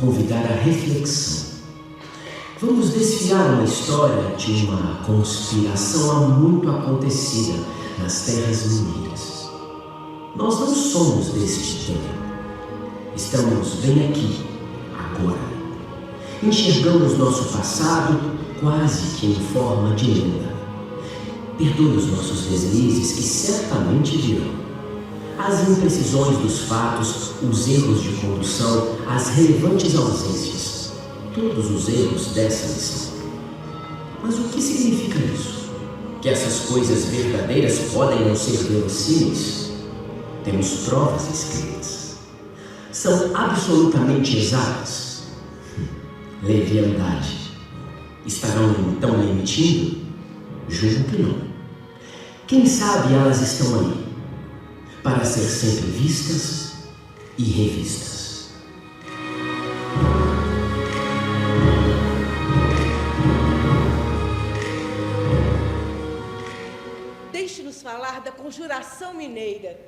convidar à reflexão. Vamos desfiar uma história de uma conspiração há muito acontecida nas terras mineiras. Nós não somos deste tempo. Estamos bem aqui, agora. Enxergamos nosso passado quase que em forma de lenda. Perdoe os nossos deslizes que certamente virão. As imprecisões dos fatos, os erros de condução, as relevantes ausências. Todos os erros dessa lição. Mas o que significa isso? Que essas coisas verdadeiras podem não ser verossímeis? Temos provas escritas. São absolutamente exatas? Leviandade. Estarão então mentindo? Julgo que não. Quem sabe elas estão aí, para ser sempre vistas e revistas. Deixe-nos falar da Conjuração Mineira.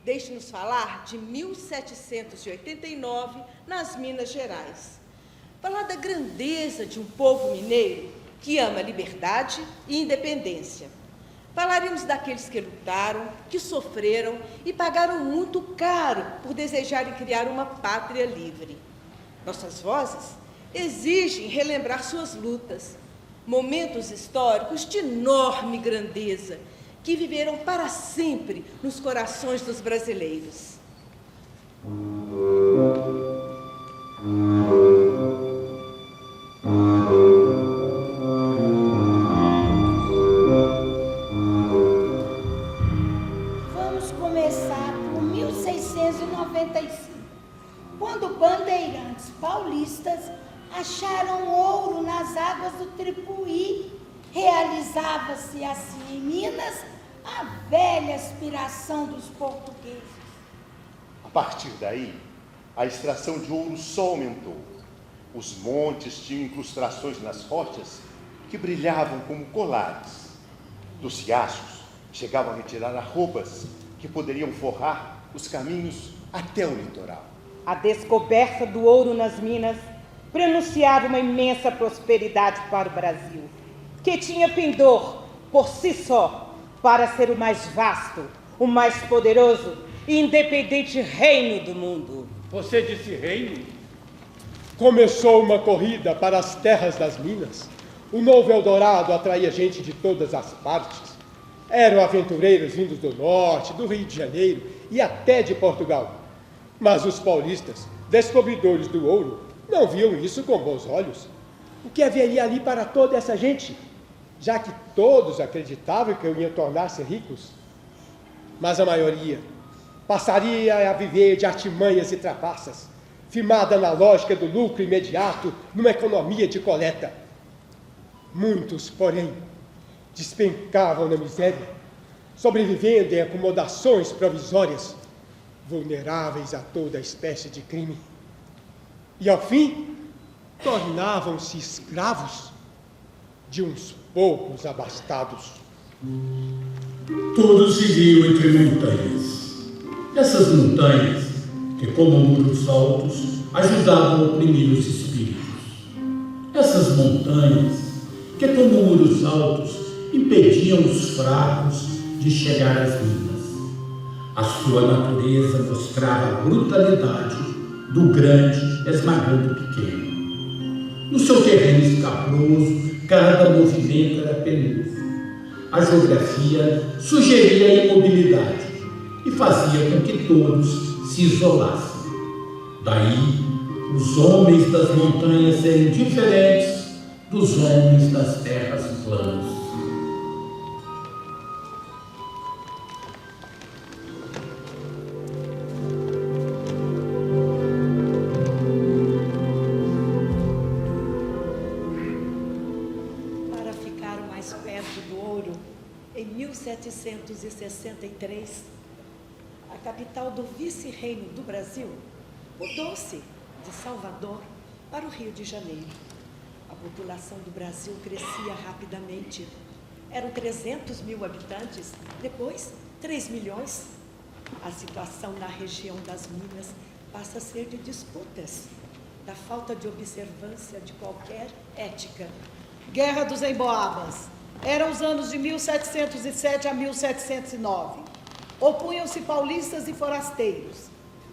Deixe-nos falar de 1789, nas Minas Gerais. Falar da grandeza de um povo mineiro que ama liberdade e independência. Falaremos daqueles que lutaram, que sofreram e pagaram muito caro por desejarem criar uma pátria livre. Nossas vozes exigem relembrar suas lutas, momentos históricos de enorme grandeza, que viveram para sempre nos corações dos brasileiros. Vamos começar por 1695, quando bandeirantes paulistas acharam ouro nas águas do Tripuí. Realizava-se assim em Minas a velha aspiração dos portugueses. A partir daí, a extração de ouro só aumentou. Os montes tinham incrustações nas rochas que brilhavam como colares. Dos riachos chegavam a retirar arrobas que poderiam forrar os caminhos até o litoral. A descoberta do ouro nas minas prenunciava uma imensa prosperidade para o Brasil, que tinha pendor, por si só, para ser o mais vasto, o mais poderoso e independente reino do mundo. Você disse reino? Começou uma corrida para as terras das minas. O novo Eldorado atraía gente de todas as partes. Eram aventureiros vindos do norte, do Rio de Janeiro e até de Portugal. Mas os paulistas, descobridores do ouro, não viam isso com bons olhos. O que haveria ali para toda essa gente? Já que todos acreditavam que iam tornar-se ricos. Mas a maioria passaria a viver de artimanhas e trapaças, firmada na lógica do lucro imediato, numa economia de coleta. Muitos, porém, despencavam na miséria, sobrevivendo em acomodações provisórias, vulneráveis a toda espécie de crime. E, ao fim, tornavam-se escravos de uns poucos abastados. Todos viviam entre montanhas. Essas montanhas, que como muros altos, ajudavam a oprimir os espíritos. Essas montanhas, que como muros altos, impediam os fracos de chegar às minas. A sua natureza mostrava a brutalidade do grande esmagando o pequeno. No seu terreno escabroso, cada movimento era penoso. A geografia sugeria a imobilidade e fazia com que todos se isolassem. Daí, os homens das montanhas serem diferentes dos homens das terras planas. Para ficar mais perto do ouro, em 1763, a capital do vice-reino do Brasil mudou-se de Salvador para o Rio de Janeiro. A população do Brasil crescia rapidamente. Eram 300 mil habitantes, depois 3 milhões. A situação na região das Minas passa a ser de disputas. da falta de observância de qualquer ética. Guerra dos Emboabas. Eram os anos de 1707 a 1709. Opunham-se paulistas e forasteiros.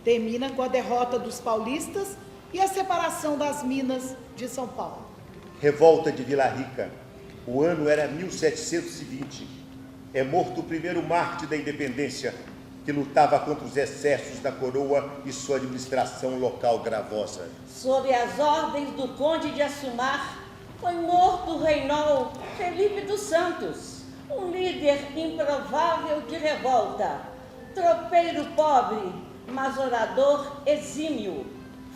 Termina com a derrota dos paulistas e a separação das Minas de São Paulo. Revolta de Vila Rica. O ano era 1720. É morto o primeiro mártir da independência, que lutava contra os excessos da coroa e sua administração local gravosa. Sob as ordens do conde de Assumar, foi morto o reinol Felipe dos Santos, um líder improvável de revolta, tropeiro pobre, mas orador exímio.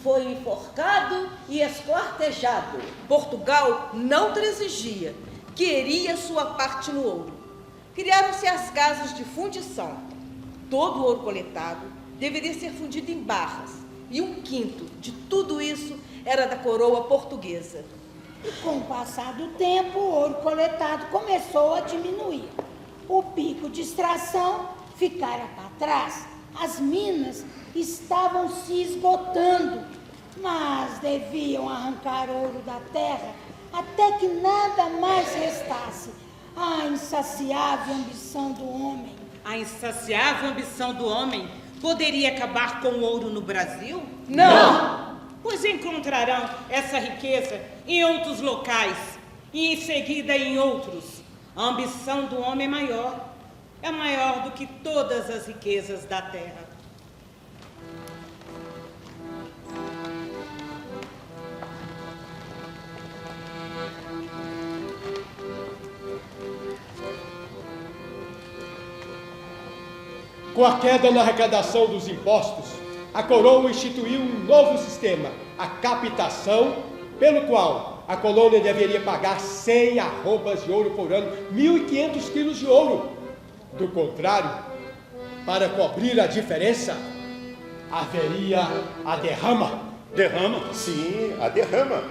Foi enforcado e esquartejado. Portugal não transigia, queria sua parte no ouro. Criaram-se as casas de fundição. Todo o ouro coletado deveria ser fundido em barras, e 1/5 de tudo isso era da coroa portuguesa. E com o passar do tempo, o ouro coletado começou a diminuir. O pico de extração ficara para trás. As minas estavam se esgotando, mas deviam arrancar ouro da terra até que nada mais restasse. A insaciável ambição do homem. A insaciável ambição do homem poderia acabar com o ouro no Brasil? Não! Pois encontrarão essa riqueza em outros locais e em seguida em outros. A ambição do homem é maior do que todas as riquezas da terra. Com a queda na arrecadação dos impostos, a coroa instituiu um novo sistema, a captação, pelo qual a colônia deveria pagar 100 arrobas de ouro por ano, 1.500 quilos de ouro. Do contrário, para cobrir a diferença, haveria a derrama. Derrama? Sim, a derrama.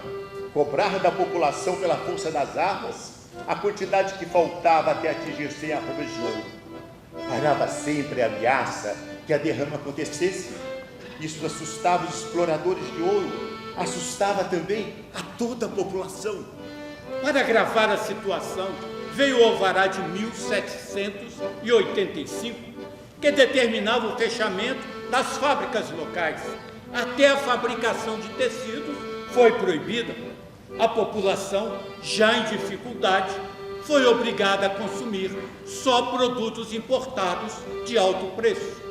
Cobrar da população pela força das armas a quantidade que faltava até atingir 100 arrobas de ouro. Parava sempre a ameaça que a derrama acontecesse. Isso assustava os exploradores de ouro, assustava também a toda a população. Para agravar a situação, veio o alvará de 1785, que determinava o fechamento das fábricas locais. Até a fabricação de tecidos foi proibida. A população, já em dificuldade, foi obrigada a consumir só produtos importados de alto preço.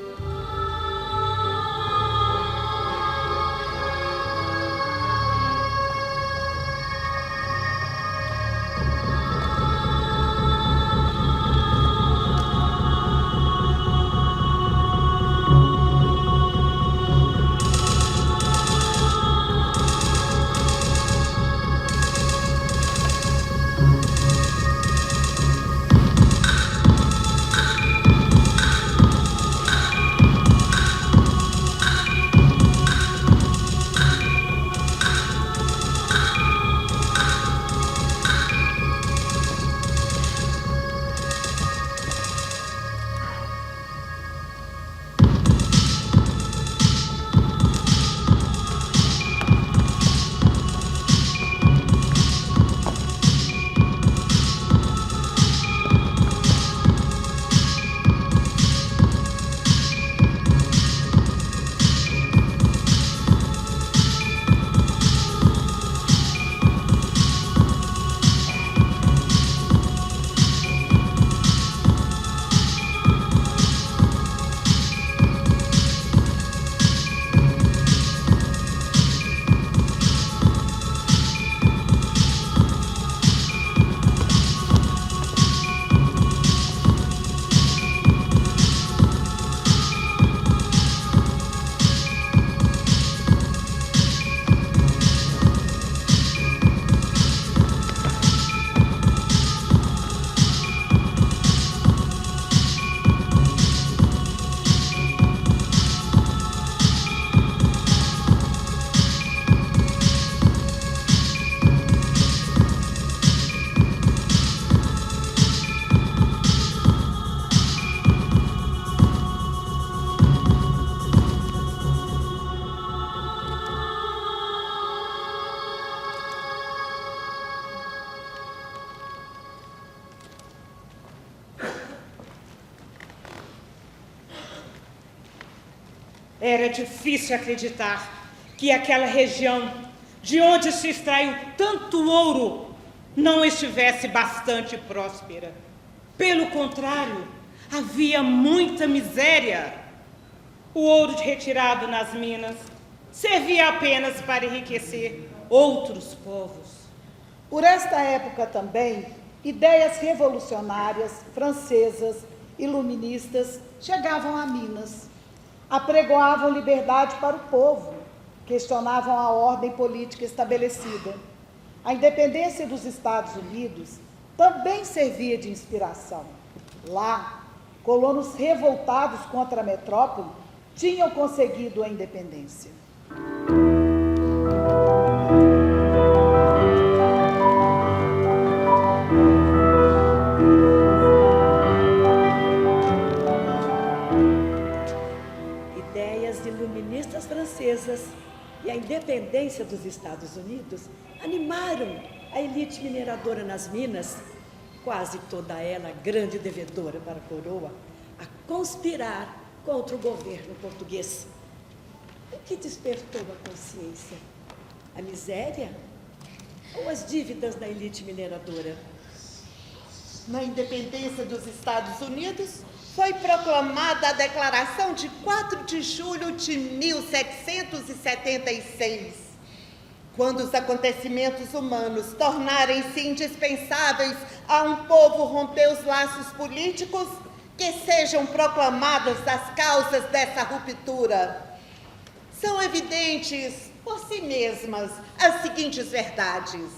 Era difícil acreditar que aquela região, de onde se extraiu tanto ouro, não estivesse bastante próspera. Pelo contrário, havia muita miséria. O ouro retirado nas minas servia apenas para enriquecer outros povos. Por esta época também, ideias revolucionárias francesas, iluministas, chegavam a Minas. Apregoavam liberdade para o povo, questionavam a ordem política estabelecida. A independência dos Estados Unidos também servia de inspiração. Lá, colonos revoltados contra a metrópole tinham conseguido a independência. Ideias iluministas francesas e a independência dos Estados Unidos animaram a elite mineradora nas minas, quase toda ela grande devedora para a coroa, a conspirar contra o governo português. O que despertou a consciência? A miséria ou as dívidas da elite mineradora? Na independência dos Estados Unidos, foi proclamada a Declaração de 4 de julho de 1776. Quando os acontecimentos humanos tornarem-se indispensáveis a um povo romper os laços políticos, que sejam proclamadas as causas dessa ruptura. São evidentes por si mesmas as seguintes verdades: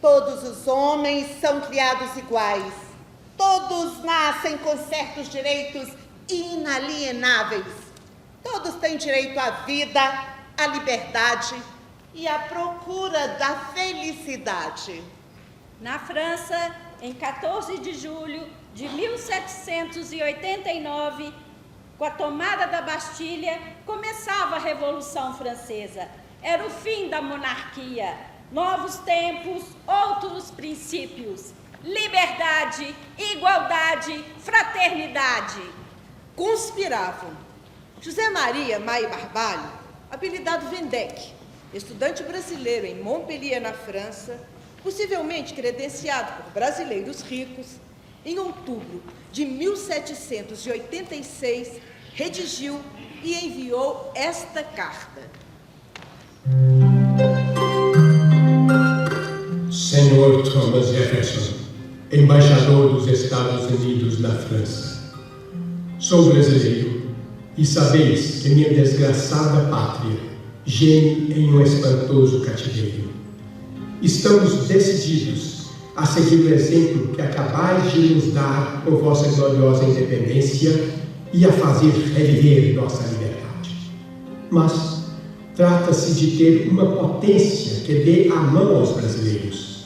todos os homens são criados iguais, todos nascem com certos direitos inalienáveis, todos têm direito à vida, à liberdade e à procura da felicidade. Na França, em 14 de julho de 1789, com a tomada da Bastilha, começava a Revolução Francesa. Era o fim da monarquia. Novos tempos, outros princípios. Liberdade, igualdade, fraternidade. Conspiravam José Maria Maia Barbalho, apelidado Vendec, estudante brasileiro em Montpellier, na França, possivelmente credenciado por brasileiros ricos, em outubro de 1786, redigiu e enviou esta carta. Senhor Thomas Jefferson, embaixador dos Estados Unidos na França. Sou brasileiro e sabeis que minha desgraçada pátria geme em um espantoso cativeiro. Estamos decididos a seguir o exemplo que acabais de nos dar com vossa gloriosa independência e a fazer reviver nossa liberdade. Mas trata-se de ter uma potência que dê a mão aos brasileiros.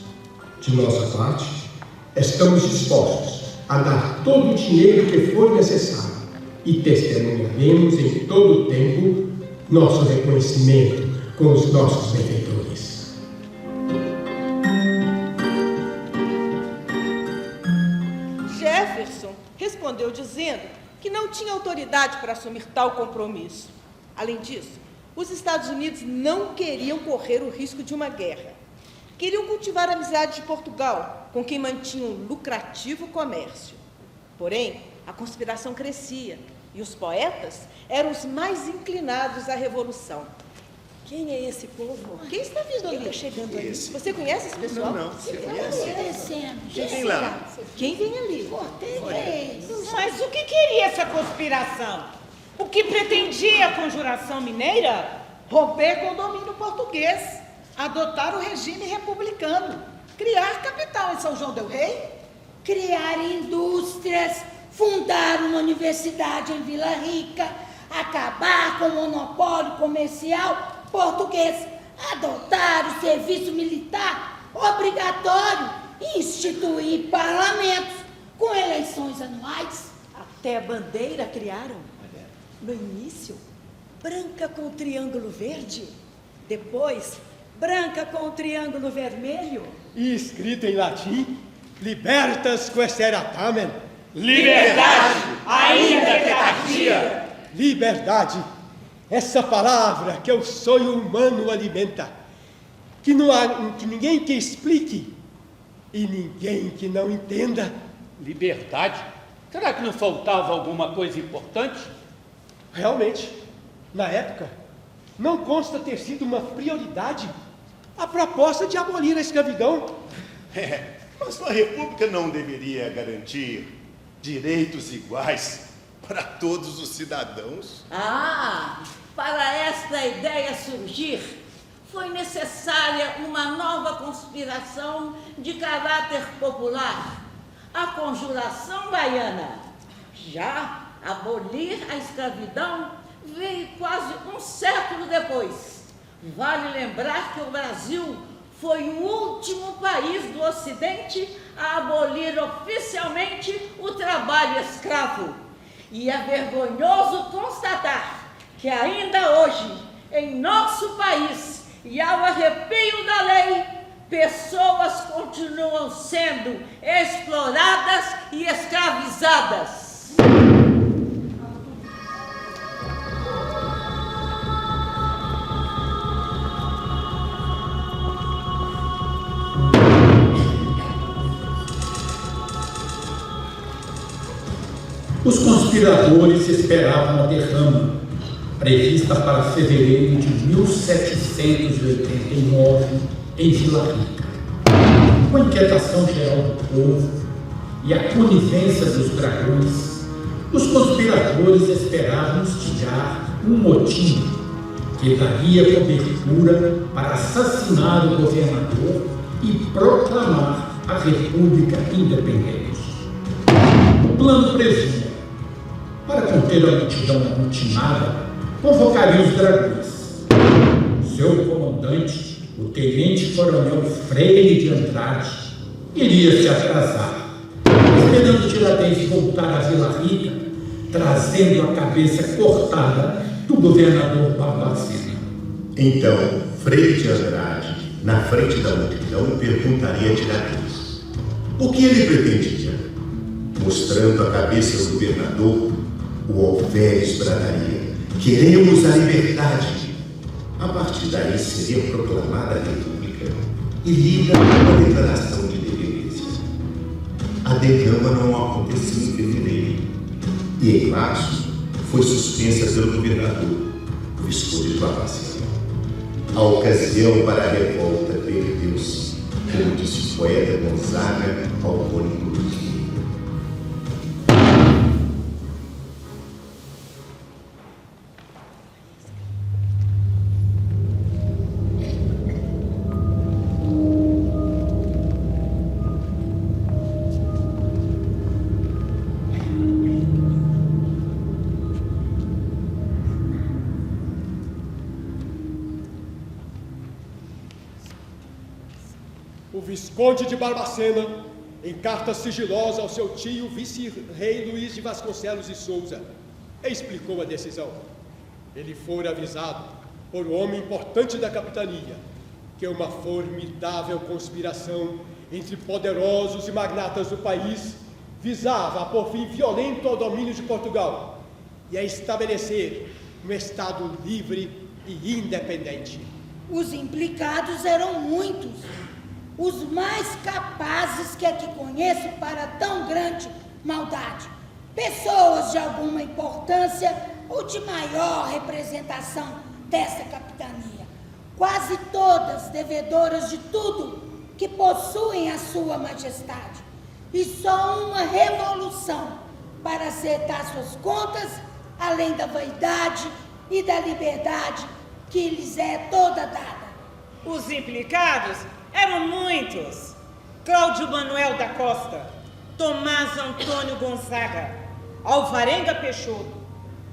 De nossa parte, estamos dispostos a dar todo o dinheiro que for necessário e testemunharemos em todo o tempo nosso reconhecimento com os nossos benfeitores. Jefferson respondeu dizendo que não tinha autoridade para assumir tal compromisso. Além disso, os Estados Unidos não queriam correr o risco de uma guerra. Queriam cultivar a amizade de Portugal, com quem mantinham um lucrativo comércio. Porém, a conspiração crescia e os poetas eram os mais inclinados à revolução. Quem é esse povo? Quem está vindo ali? Quem está chegando ali? Você conhece esse pessoal? Não, você conhece? Quem vem lá? Quem vem ali? Mas o que queria essa conspiração? O que pretendia a conjuração mineira? Romper com o domínio português, adotar o regime republicano, criar capital em São João del Rei, Criar indústrias, fundar uma universidade em Vila Rica, acabar com o monopólio comercial português, adotar o serviço militar obrigatório e instituir parlamentos com eleições anuais. Até a bandeira criaram. No início, branca com o triângulo verde. Depois, branca com o triângulo vermelho. E escrito em latim, libertas quaestera tamen. Liberdade, ainda que tardia. Liberdade, essa palavra que o sonho humano alimenta, que não há que ninguém que explique e ninguém que não entenda. Liberdade? Será que não faltava alguma coisa importante? Realmente, na época, não consta ter sido uma prioridade a proposta de abolir a escravidão. Mas a República não deveria garantir direitos iguais para todos os cidadãos? Para esta ideia surgir, foi necessária uma nova conspiração de caráter popular, a Conjuração Baiana. Já abolir a escravidão veio quase um século depois. Vale lembrar que o Brasil foi o último país do Ocidente a abolir oficialmente o trabalho escravo. E é vergonhoso constatar que ainda hoje, em nosso país, e ao arrepio da lei, pessoas continuam sendo exploradas e escravizadas. Os conspiradores esperavam a derrama, prevista para fevereiro de 1789, em Vila Rica. Com a inquietação geral do povo e a conivência dos dragões, os conspiradores esperavam instigar um motim que daria cobertura para assassinar o governador e proclamar a República Independente. O plano previa, para conter a multidão amotinada, convocaria os dragões. Seu comandante, o tenente-coronel Freire de Andrade, iria se atrasar, esperando Tiradentes voltar a Vila Rica, trazendo a cabeça cortada do governador Barbacena. Então, Freire de Andrade, na frente da multidão, perguntaria a Tiradentes o que ele pretendia. Mostrando a cabeça do governador, o alferes bradaria: queremos a liberdade. A partir daí seria proclamada a República e lida uma declaração de independência. A derrama não aconteceu em fevereiro e em março foi suspensa pelo governador, o Visconde de Barbacena. A ocasião para a revolta perdeu-se, como disse o poeta Gonzaga ao cônigo Luiz. O Visconde de Barbacena, em carta sigilosa ao seu tio, vice-rei Luís de Vasconcelos e Souza, explicou a decisão. Ele fora avisado por um homem importante da capitania que uma formidável conspiração entre poderosos e magnatas do país visava a pôr fim violento ao domínio de Portugal e a estabelecer um Estado livre e independente. Os implicados eram muitos, os mais capazes que aqui conheço para tão grande maldade. Pessoas de alguma importância ou de maior representação dessa capitania, quase todas devedoras de tudo que possuem a sua majestade, e só uma revolução para acertar suas contas, além da vaidade e da liberdade que lhes é toda dada. Os implicados eram muitos: Cláudio Manuel da Costa, Tomás Antônio Gonzaga, Alvarenga Peixoto,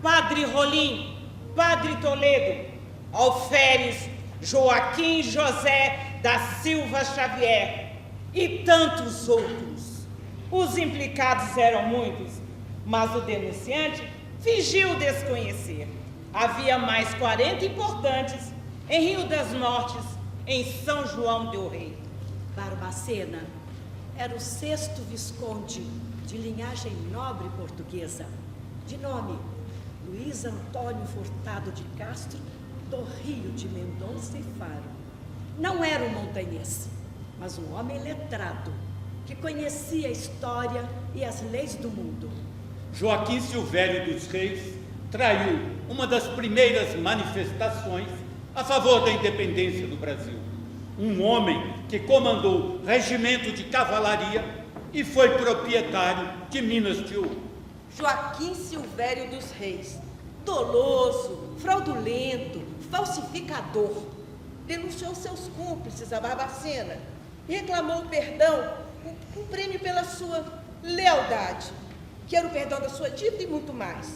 Padre Rolim, Padre Toledo, Alferes Joaquim José da Silva Xavier e tantos outros. Os implicados eram muitos, mas o denunciante fingiu desconhecer. Havia mais 40 importantes em Rio das Nortes, em São João del Rei. Barbacena era o 6º Visconde de linhagem nobre portuguesa, de nome Luiz Antônio Furtado de Castro, do Rio de Mendonça e Faro. Não era um montanhês, mas um homem letrado, que conhecia a história e as leis do mundo. Joaquim Silvério dos Reis traiu uma das primeiras manifestações a favor da independência do Brasil. Um homem que comandou regimento de cavalaria e foi proprietário de minas de ouro. Joaquim Silvério dos Reis, doloso, fraudulento, falsificador, denunciou seus cúmplices a Barbacena e reclamou perdão, um prêmio pela sua lealdade, que era o perdão da sua dívida e muito mais.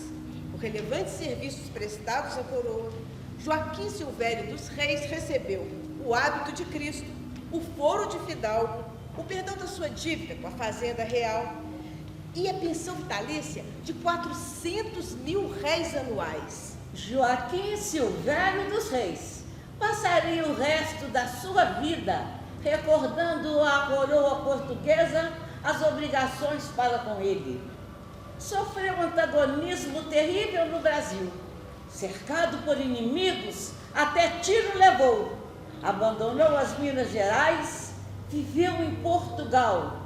Por relevantes serviços prestados à coroa, Joaquim Silvério dos Reis recebeu o hábito de Cristo, o foro de fidalgo, o perdão da sua dívida com a fazenda real e a pensão vitalícia de 400 mil réis anuais. Joaquim Silvério dos Reis passaria o resto da sua vida recordando à coroa portuguesa as obrigações para com ele. Sofreu um antagonismo terrível no Brasil. Cercado por inimigos, até tiro levou. Abandonou as Minas Gerais, viveu em Portugal,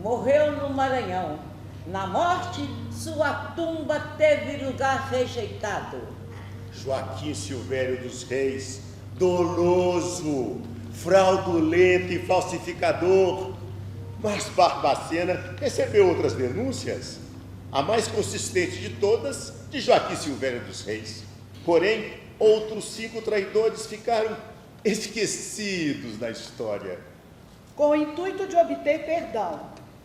morreu no Maranhão. Na morte, sua tumba teve lugar rejeitado. Joaquim Silvério dos Reis, doloso, fraudulento e falsificador. Mas Barbacena recebeu outras denúncias, a mais consistente de todas, de Joaquim Silvério dos Reis. Porém, outros 5 traidores ficaram esquecidos na história. Com o intuito de obter perdão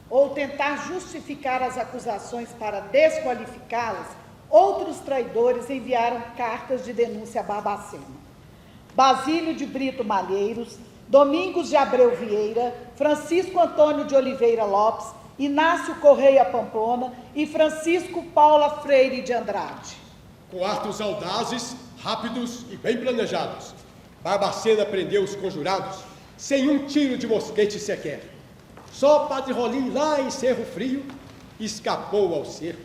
ou tentar justificar as acusações para desqualificá-las, outros traidores enviaram cartas de denúncia a Barbacena. Basílio de Brito Malheiros, Domingos de Abreu Vieira, Francisco Antônio de Oliveira Lopes, Inácio Correia Pamplona e Francisco Paula Freire de Andrade. Com atos audazes, rápidos e bem planejados, Barbacena prendeu os conjurados sem um tiro de mosquete sequer. Só Padre Rolim, lá em Cerro Frio, escapou ao cerco.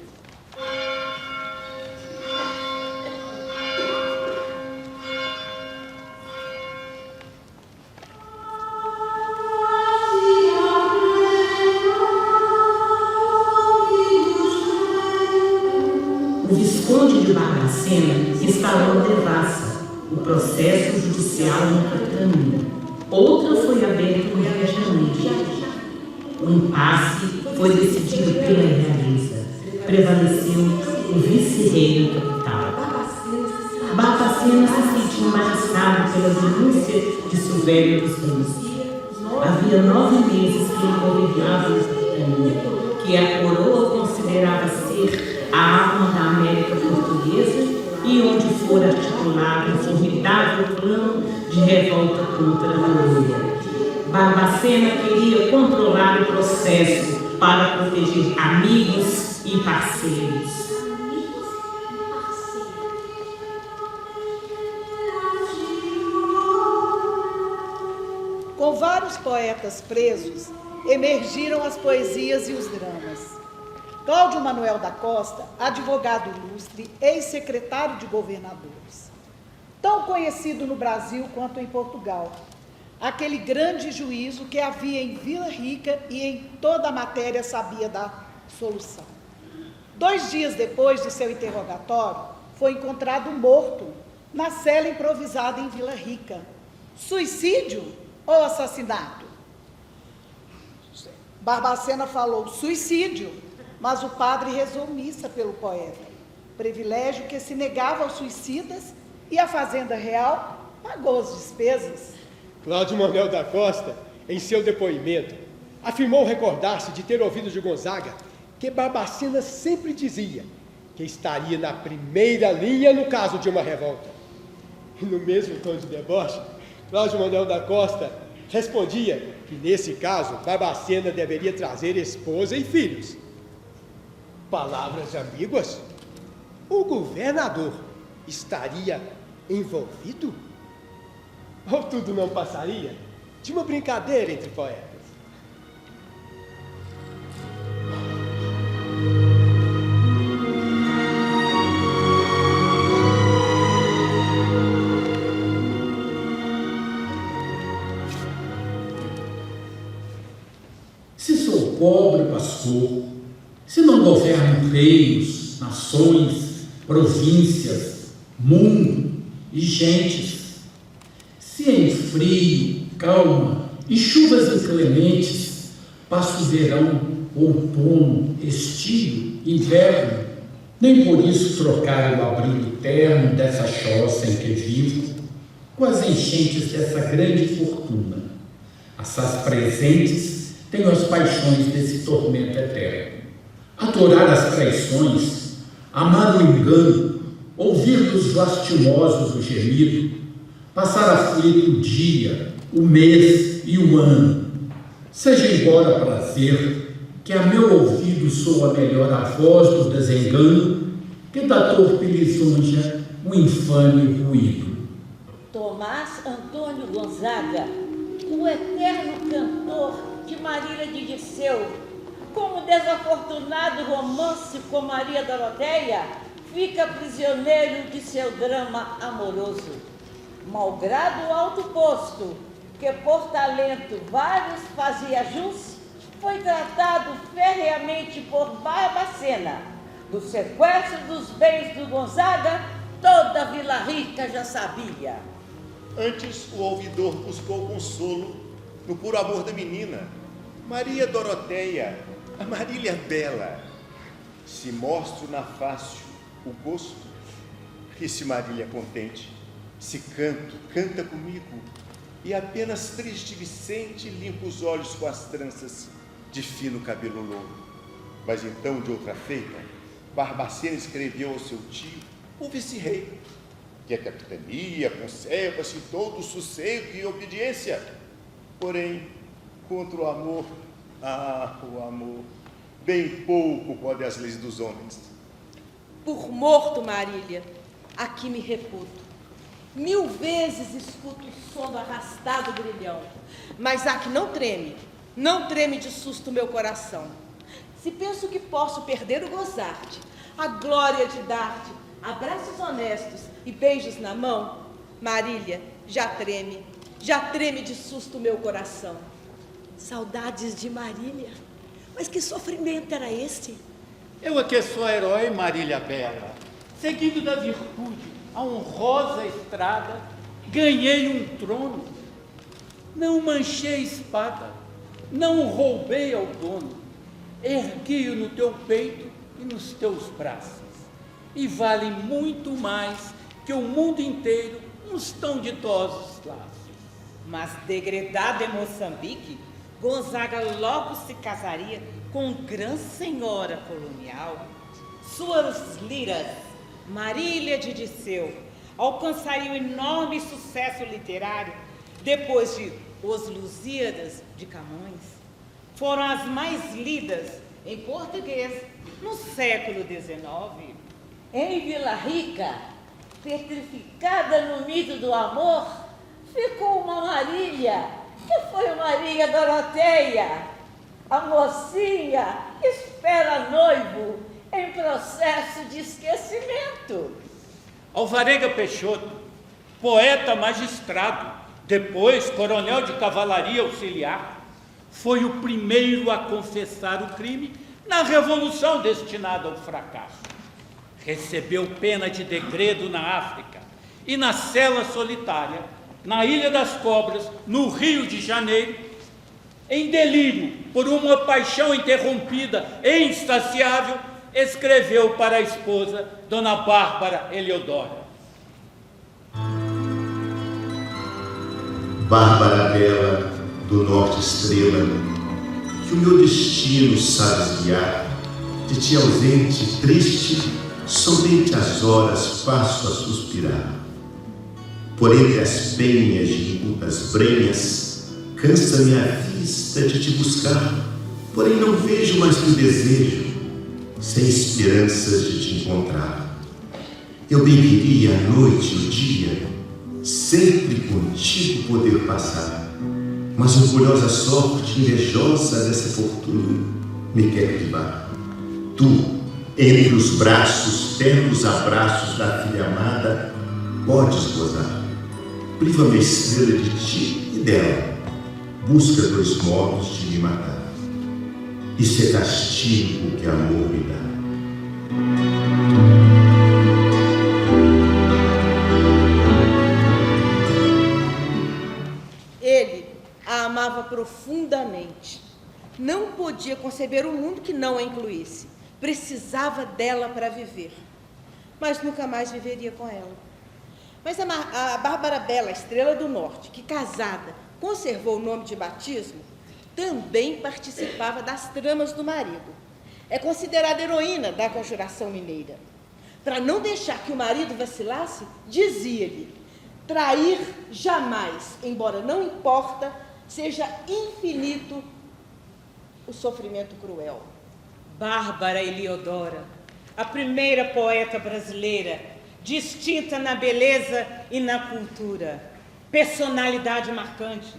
O Visconde de Barbacena instalou a devassa. O processo judicial nunca terminou. Outra foi aberta no Rio de Janeiro. O impasse foi decidido pela realeza. Prevaleceu o vice-rei da capital. Barbacena se sentiu embaraçado pela denúncia de Silvério dos Reis. Havia 9 meses que ele governava a Britânia, que a coroa considerava ser a arma da América Portuguesa e onde fora articulado um formidável plano de revolta contra a coroa. Barbacena queria controlar o processo para proteger amigos e parceiros. Com vários poetas presos, emergiram as poesias e os dramas. Cláudio Manuel da Costa, advogado ilustre, ex-secretário de governadores. Tão conhecido no Brasil quanto em Portugal. Aquele grande juízo que havia em Vila Rica e em toda a matéria sabia da solução. 2 dias depois de seu interrogatório, foi encontrado morto na cela improvisada em Vila Rica. Suicídio ou assassinato? Barbacena falou suicídio, mas o padre rezou missa pelo poeta, privilégio que se negava aos suicidas, e a Fazenda Real pagou as despesas. Cláudio Manuel da Costa, em seu depoimento, afirmou recordar-se de ter ouvido de Gonzaga que Barbacena sempre dizia que estaria na primeira linha no caso de uma revolta. E no mesmo tom de deboche, Cláudio Manuel da Costa respondia que, nesse caso, Barbacena deveria trazer esposa e filhos. Palavras ambíguas? O governador estaria envolvido? Ou tudo não passaria de uma brincadeira entre poetas? cobre o pastor, se não governam reinos, nações, províncias, mundo e gentes, se em frio, calma e chuvas inclementes passa o verão, outono, estio, inverno, nem por isso trocar o abrigo terno dessa choça em que vivo com as enchentes dessa grande fortuna. Assaz presentes tenho as paixões desse tormento eterno. Atorar as traições, amar o engano, ouvir dos lastimosos o gemido, passar aflito o dia, o mês e o ano. Seja embora prazer, que a meu ouvido soa melhor a voz do desengano, que da torpe lisonja o infame ruído. Tomás Antônio Gonzaga, o eterno cantor de Marília de Dirceu, como desafortunado romance com Maria Doroteia, fica prisioneiro de seu drama amoroso. Malgrado o alto posto, que por talento vários fazia jus, foi tratado ferreamente por Barbacena. Do sequestro dos bens do Gonzaga, toda a Vila Rica já sabia. Antes o ouvidor buscou consolo no puro amor da menina, Maria Doroteia, a Marília bela. Se mostro na face o gosto, e se Marília contente, se canto, canta comigo, e apenas triste Vicente limpa os olhos com as tranças de fino cabelo louro. Mas então, de outra feita, Barbacena escreveu ao seu tio, o vice-rei, que a capitania conserva-se todo sossego e obediência. Porém, contra o amor, o amor, bem pouco podem as leis dos homens. Por morto, Marília, aqui me reputo. 1000 vezes escuto o som do arrastado grilhão, mas há que não treme de susto meu coração. Se penso que posso perder o gozar-te, a glória de dar-te abraços honestos e beijos na mão, Marília, já treme de susto meu coração. Saudades de Marília, mas que sofrimento era este? Eu é que sou herói, Marília bela, seguindo da virtude a honrosa estrada, ganhei um trono. Não manchei espada, não roubei ao dono, ergui-o no teu peito e nos teus braços, e vale muito mais que o mundo inteiro uns tão ditosos laços. Mas degredado em Moçambique, Gonzaga logo se casaria com grã senhora colonial. Suas liras, Marília de Dirceu, alcançariam enorme sucesso literário depois de Os Lusíadas de Camões. Foram as mais lidas em português no século XIX. Em Vila Rica, petrificada no mito do amor, ficou uma Marília, que foi Maria Doroteia. A mocinha espera noivo em processo de esquecimento. Alvarenga Peixoto, poeta magistrado, depois coronel de cavalaria auxiliar, foi o primeiro a confessar o crime na revolução destinada ao fracasso. Recebeu pena de degredo na África e na cela solitária, na Ilha das Cobras, no Rio de Janeiro, em delírio por uma paixão interrompida e insaciável, escreveu para a esposa, Dona Bárbara Eleodora. Bárbara bela, do norte estrela, que o meu destino sabes guiar, de ti ausente, triste, somente as horas passo a suspirar. Por entre as penhas de incultas brenhas, cansa-me a vista de te buscar, porém não vejo mais que o desejo, sem esperanças de te encontrar. Eu bem queria a noite e o dia, sempre contigo poder passar, mas orgulhosa sorte, invejosa dessa fortuna, me quer privar. Tu, entre os braços, ternos abraços da filha amada, podes gozar. Priva-me a estrela de ti e dela, busca 2 modos de me matar. Isso é castigo que amor me dá. Ele a amava profundamente. Não podia conceber um mundo que não a incluísse. Precisava dela para viver. Mas nunca mais viveria com ela. Mas a Bárbara Bela, Estrela do Norte, que casada conservou o nome de batismo, também participava das tramas do marido. É considerada heroína da Conjuração Mineira. Para não deixar que o marido vacilasse, dizia-lhe: trair jamais, embora não importa, seja infinito o sofrimento cruel. Bárbara Eliodora, a primeira poeta brasileira, distinta na beleza e na cultura, personalidade marcante,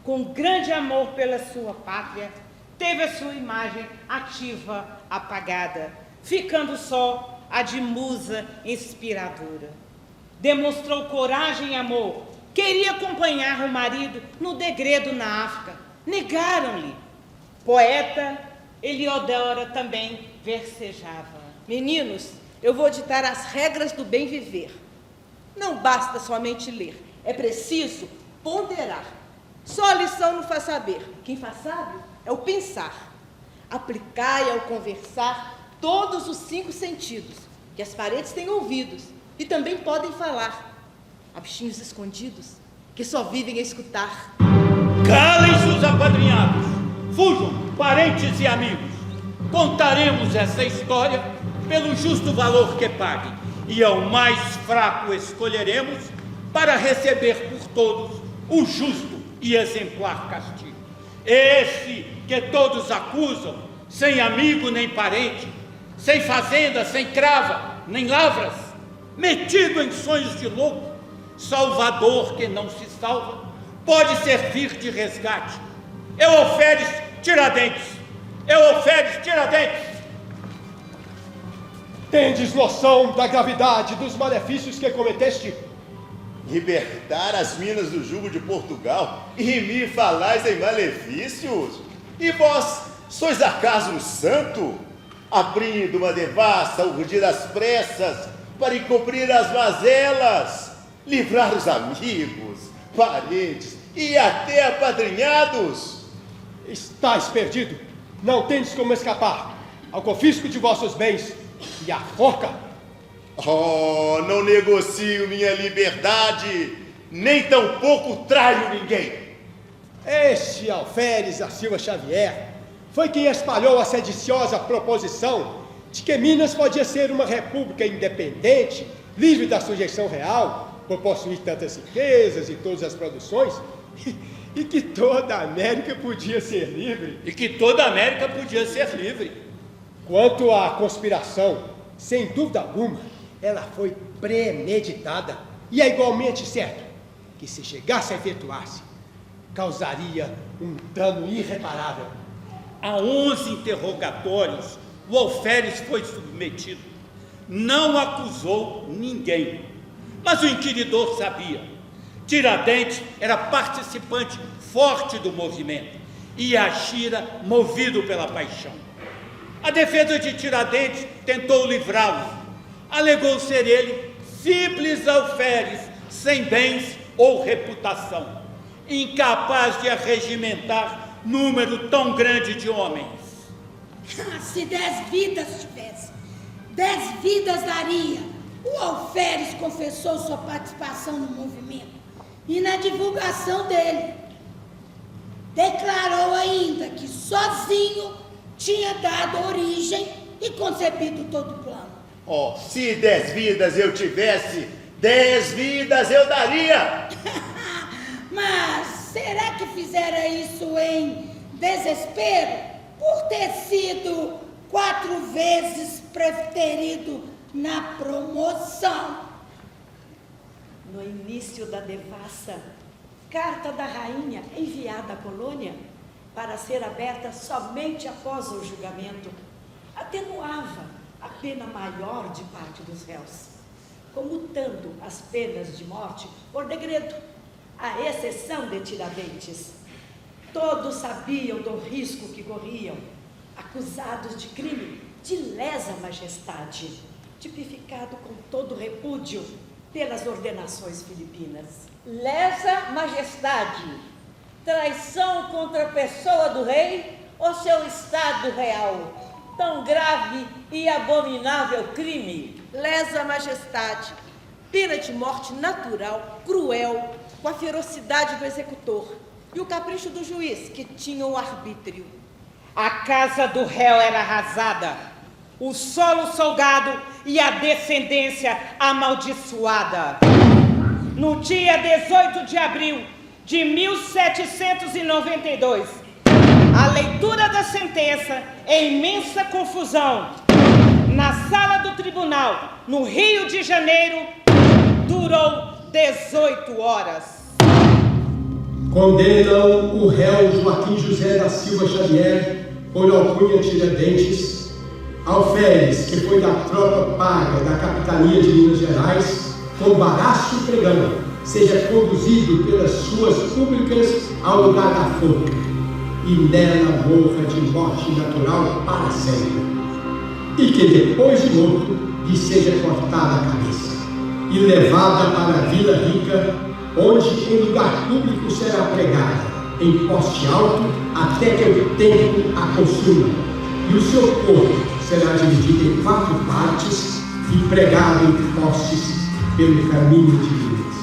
com grande amor pela sua pátria, teve a sua imagem ativa apagada, ficando só a de musa inspiradora. Demonstrou coragem e amor, queria acompanhar o marido no degredo na África, negaram-lhe. Poeta Eliodora também versejava: meninos, eu vou ditar as regras do bem viver. Não basta somente ler, é preciso ponderar. Só a lição não faz saber. Quem faz sábio é o pensar. Aplicai ao conversar todos os 5 sentidos, que as paredes têm ouvidos e também podem falar. Há bichinhos escondidos que só vivem a escutar. Calem-se os apadrinhados, fujam, parentes e amigos. Contaremos essa história pelo justo valor que pague, e ao mais fraco escolheremos para receber por todos o justo e exemplar castigo. Esse que todos acusam, sem amigo nem parente, sem fazenda, sem crava, nem lavras, metido em sonhos de louco, salvador que não se salva, pode servir de resgate. Euféries Tiradentes! Euféries Tiradentes! Tendes noção da gravidade dos malefícios que cometeste? Libertar as minas do jugo de Portugal e me falais em malefícios? E vós sois acaso um santo? Abrindo uma devassa, urdir as pressas para encobrir as mazelas, livrar os amigos, parentes e até apadrinhados. Estais perdido, não tendes como escapar ao confisco de vossos bens e à forca. Oh, não negocio minha liberdade, nem tampouco traio ninguém. Este Alferes da Silva Xavier foi quem espalhou a sediciosa proposição de que Minas podia ser uma república independente, livre da sujeição real, por possuir tantas riquezas e todas as produções, e que toda a América podia ser livre. Quanto à conspiração, sem dúvida alguma, ela foi premeditada, e é igualmente certo que, se chegasse a efetuar-se, causaria um dano irreparável. A 11 interrogatórios, o Alferes foi submetido. Não acusou ninguém, mas o inquiridor sabia. Tiradentes era participante forte do movimento e agira movido pela paixão. A defesa de Tiradentes tentou livrá-lo. Alegou ser ele simples alferes, sem bens ou reputação, incapaz de arregimentar número tão grande de homens. Se 10 vidas tivesse, 10 vidas daria. O Alferes confessou sua participação no movimento e na divulgação dele. Declarou ainda que sozinho tinha dado origem e concebido todo o plano. Oh, se 10 vidas eu tivesse, 10 vidas eu daria. Mas será que fizera isso em desespero por ter sido 4 vezes preterido na promoção? No início da devassa, carta da rainha enviada à colônia para ser aberta somente após o julgamento, atenuava a pena maior de parte dos réus, comutando as penas de morte por degredo, à exceção de Tiradentes. Todos sabiam do risco que corriam. acusados de crime de lesa majestade, tipificado com todo repúdio pelas ordenações filipinas. Lesa majestade, traição contra a pessoa do rei ou seu estado real, tão grave e abominável crime. Lesa majestade, pena de morte natural, cruel, com a ferocidade do executor e o capricho do juiz, que tinha o arbítrio. A casa do réu era arrasada, o solo salgado e a descendência amaldiçoada. No dia 18 de abril de 1792, a leitura da sentença, em imensa confusão, na sala do tribunal, no Rio de Janeiro, durou 18 horas. Condenam o réu Joaquim José da Silva Xavier, por alcunha Tiradentes, alferes, que foi da tropa paga da capitania de Minas Gerais, com baraço e pregão, seja conduzido pelas suas públicas ao lugar da forca, e nela morra de morte natural para sempre, e que depois de morto lhe seja cortada a cabeça e levada para a Vila Rica, onde em lugar público será pregada em poste alto até que o tempo a consuma, e o seu corpo será dividido em 4 partes e pregado em postes pelo caminho de Minas.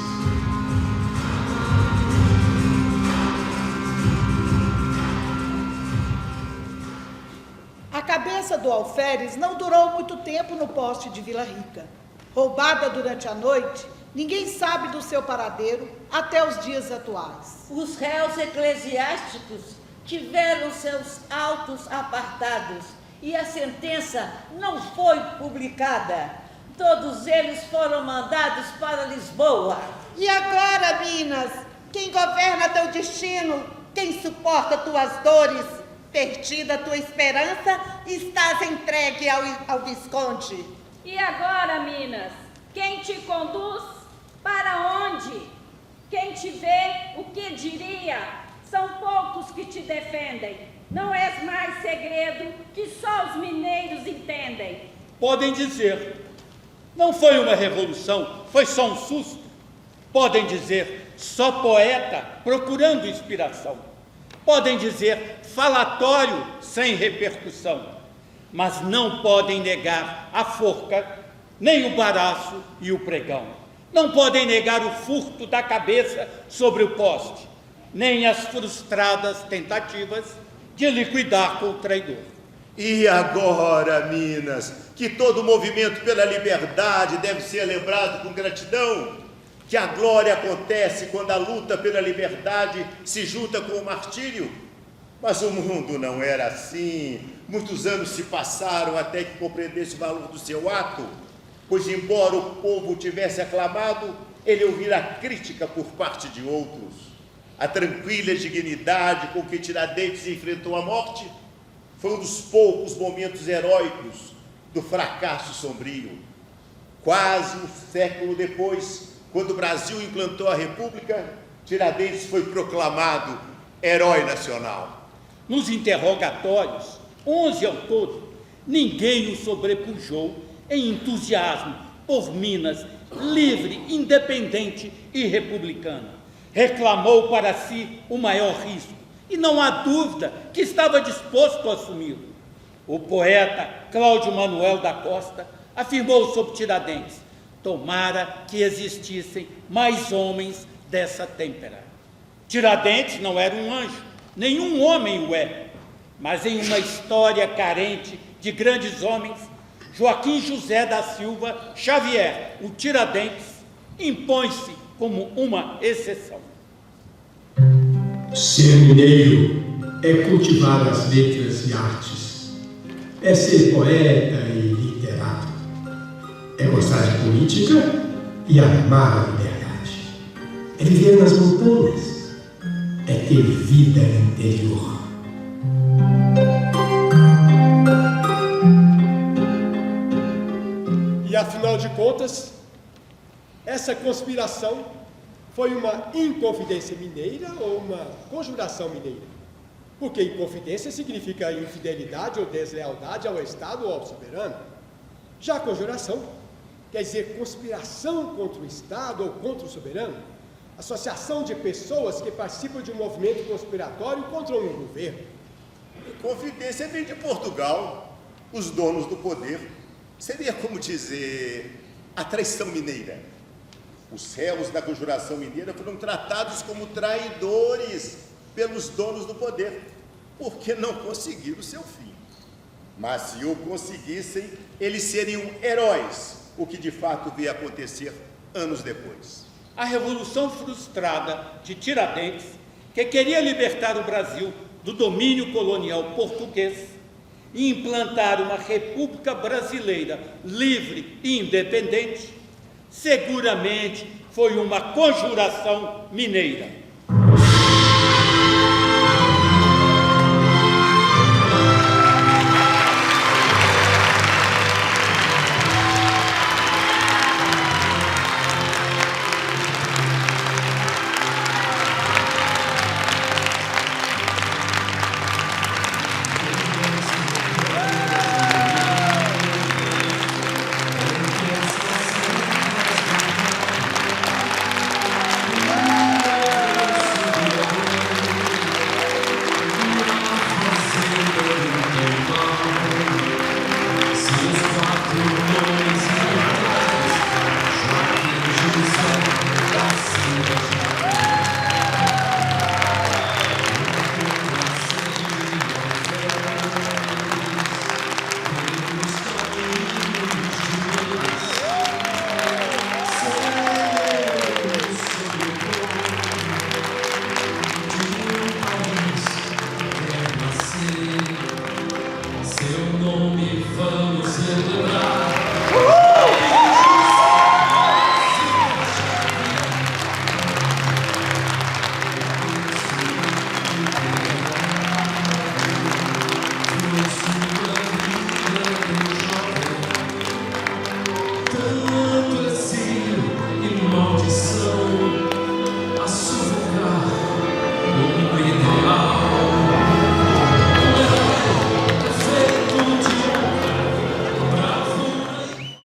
A cabeça do alferes não durou muito tempo no poste de Vila Rica. Roubada durante a noite, ninguém sabe do seu paradeiro até os dias atuais. Os réus eclesiásticos tiveram seus autos apartados e a sentença não foi publicada. Todos eles foram mandados para Lisboa. E agora, Minas, quem governa teu destino, quem suporta tuas dores, perdida a tua esperança, estás entregue ao Visconde. E agora, Minas, quem te conduz? Para onde? Quem te vê, o que diria? São poucos que te defendem. Não és mais segredo que só os mineiros entendem. Podem dizer, não foi uma revolução, foi só um susto. Podem dizer, só poeta procurando inspiração. Podem dizer, falatório sem repercussão. Mas não podem negar a forca, nem o baraço e o pregão. Não podem negar o furto da cabeça sobre o poste, nem as frustradas tentativas de liquidar com o traidor. E agora, Minas, que todo movimento pela liberdade deve ser lembrado com gratidão, que a glória acontece quando a luta pela liberdade se junta com o martírio. Mas o mundo não era assim. Muitos anos se passaram até que compreendesse o valor do seu ato, pois embora o povo tivesse aclamado, ele ouvira crítica por parte de outros. A tranquila dignidade com que Tiradentes enfrentou a morte foi um dos poucos momentos heróicos do fracasso sombrio. Quase um século depois, quando o Brasil implantou a República, Tiradentes foi proclamado herói nacional. Nos interrogatórios, 11 ao todo, ninguém o sobrepujou em entusiasmo por Minas livre, independente e republicana. Reclamou para si o maior risco, e não há dúvida que estava disposto a assumi-lo. O poeta Cláudio Manuel da Costa afirmou sobre Tiradentes: tomara que existissem mais homens dessa têmpera. Tiradentes não era um anjo, nenhum homem o é, mas em uma história carente de grandes homens, Joaquim José da Silva Xavier, o Tiradentes, impõe-se como uma exceção. Ser mineiro é cultivar as letras e artes, é ser poeta e literato, é gostar de política e amar a liberdade, é viver nas montanhas, é ter vida interior. E afinal de contas, essa conspiração foi uma inconfidência mineira ou uma conjuração mineira? Porque inconfidência significa infidelidade ou deslealdade ao Estado ou ao soberano. Já a conjuração quer dizer conspiração contra o Estado ou contra o soberano, associação de pessoas que participam de um movimento conspiratório contra um governo. Inconfidência vem de Portugal, os donos do poder. Seria como dizer a traição mineira. Os réus da conjuração mineira foram tratados como traidores pelos donos do poder, porque não conseguiram o seu fim. Mas se o conseguissem, eles seriam heróis, o que de fato veio acontecer anos depois. A Revolução Frustrada de Tiradentes, que queria libertar o Brasil do domínio colonial português e implantar uma república brasileira livre e independente, seguramente foi uma conjuração mineira.